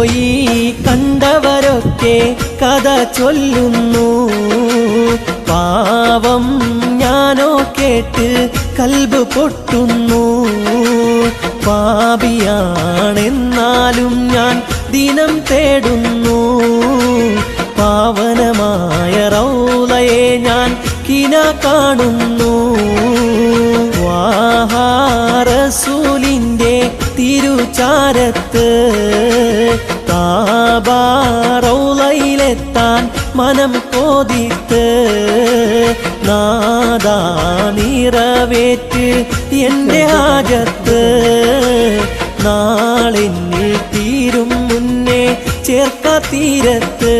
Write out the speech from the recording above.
പോയി കണ്ടവരൊക്കെ കഥ ചൊല്ലുന്നു. പാവം ഞാനോ കേട്ട് കൽബ് പൊട്ടുന്നു. പാപിയാണെന്നാലും ഞാൻ ദിനം തേടുന്നു. പാവനമായ റൗളയെ ഞാൻ കിന കാണുന്നു. വാഹാ റസൂലിൻ്റെ തിരുചാരത്ത് കാബാ റൗളയിലെത്താൻ മനം കോതിത്ത് നാദാ നിറവേറ്റ് എൻ്റെ ഹാജത്ത്. നാളെന്നിൽ തീരും മുന്നേ ചേർക്ക തീരത്ത്